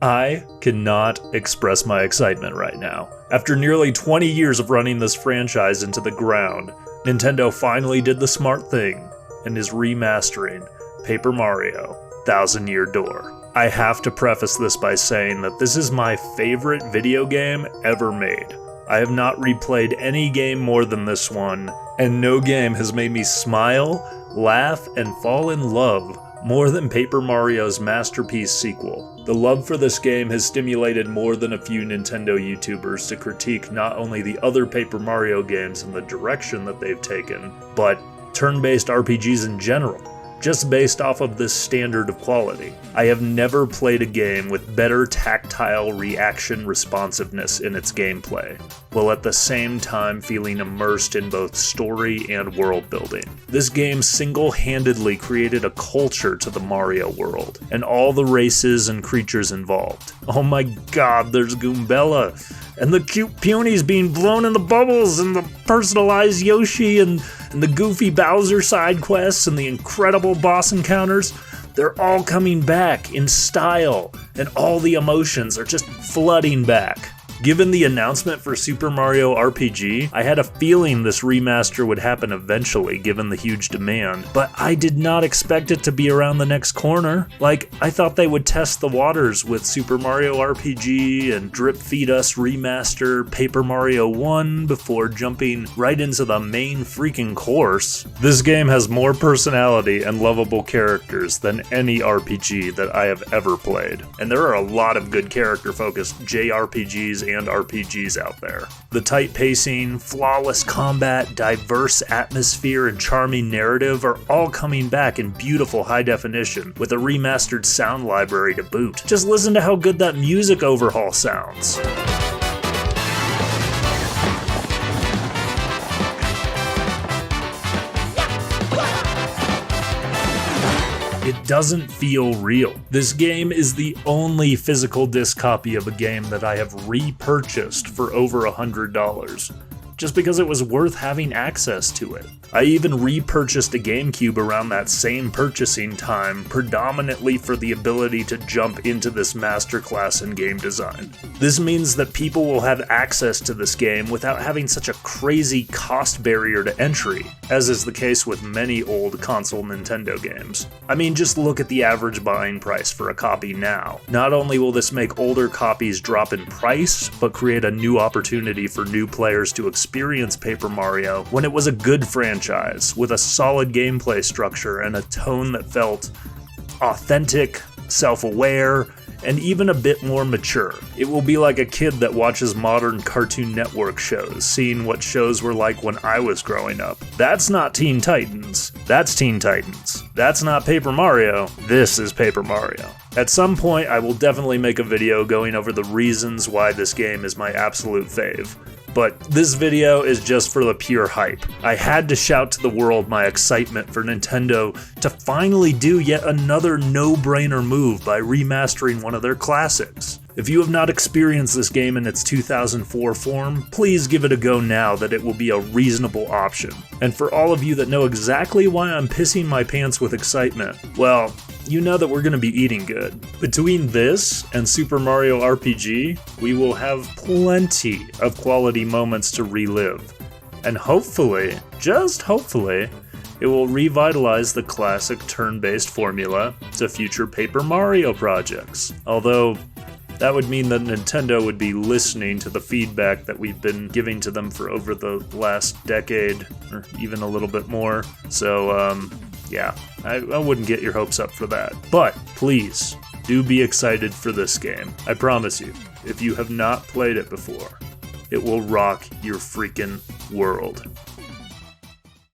I cannot express my excitement right now. After nearly 20 years of running this franchise into the ground, Nintendo finally did the smart thing and is remastering Paper Mario: Thousand Year Door. I have to preface this by saying that this is my favorite video game ever made. I have not replayed any game more than this one, and no game has made me smile, laugh, and fall in love more than Paper Mario's masterpiece sequel. The love for this game has stimulated more than a few Nintendo YouTubers to critique not only the other Paper Mario games and the direction that they've taken, but turn-based RPGs in general, just based off of this standard of quality. I have never played a game with better tactile reaction responsiveness in its gameplay, while at the same time feeling immersed in both story and world building. This game single-handedly created a culture to the Mario world, and all the races and creatures involved. Oh my god, there's Goombella, and the cute peonies being blown in the bubbles, and the personalized Yoshi, and the goofy Bowser side quests, and the incredible boss encounters. They're all coming back in style, and all the emotions are just flooding back. Given the announcement for Super Mario RPG, I had a feeling this remaster would happen eventually given the huge demand, but I did not expect it to be around the next corner. Like, I thought they would test the waters with Super Mario RPG and drip feed us remaster Paper Mario 1 before jumping right into the main freaking course. This game has more personality and lovable characters than any RPG that I have ever played, and there are a lot of good character-focused JRPGs and RPGs out there. The tight pacing, flawless combat, diverse atmosphere, and charming narrative are all coming back in beautiful high definition with a remastered sound library to boot. Just listen to how good that music overhaul sounds. It doesn't feel real. This game is the only physical disc copy of a game that I have repurchased for over $100, just because it was worth having access to it. I even repurchased a GameCube around that same purchasing time, predominantly for the ability to jump into this masterclass in game design. This means that people will have access to this game without having such a crazy cost barrier to entry, as is the case with many old console Nintendo games. I mean, just look at the average buying price for a copy now. Not only will this make older copies drop in price, but create a new opportunity for new players to experience Paper Mario when it was a good franchise with a solid gameplay structure and a tone that felt authentic, self-aware, and even a bit more mature. It will be like a kid that watches modern Cartoon Network shows, seeing what shows were like when I was growing up. That's not Teen Titans. That's Teen Titans. That's not Paper Mario. This is Paper Mario. At some point, I will definitely make a video going over the reasons why this game is my absolute fave. But this video is just for the pure hype. I had to shout to the world my excitement for Nintendo to finally do yet another no-brainer move by remastering one of their classics. If you have not experienced this game in its 2004 form, please give it a go now that it will be a reasonable option. And for all of you that know exactly why I'm pissing my pants with excitement, well, you know that we're going to be eating good. Between this and Super Mario RPG, we will have plenty of quality moments to relive. And hopefully, just hopefully, it will revitalize the classic turn-based formula to future Paper Mario projects. Although, that would mean that Nintendo would be listening to the feedback that we've been giving to them for over the last decade, or even a little bit more. So, yeah, I wouldn't get your hopes up for that. But please, do be excited for this game. I promise you, if you have not played it before, it will rock your freaking world.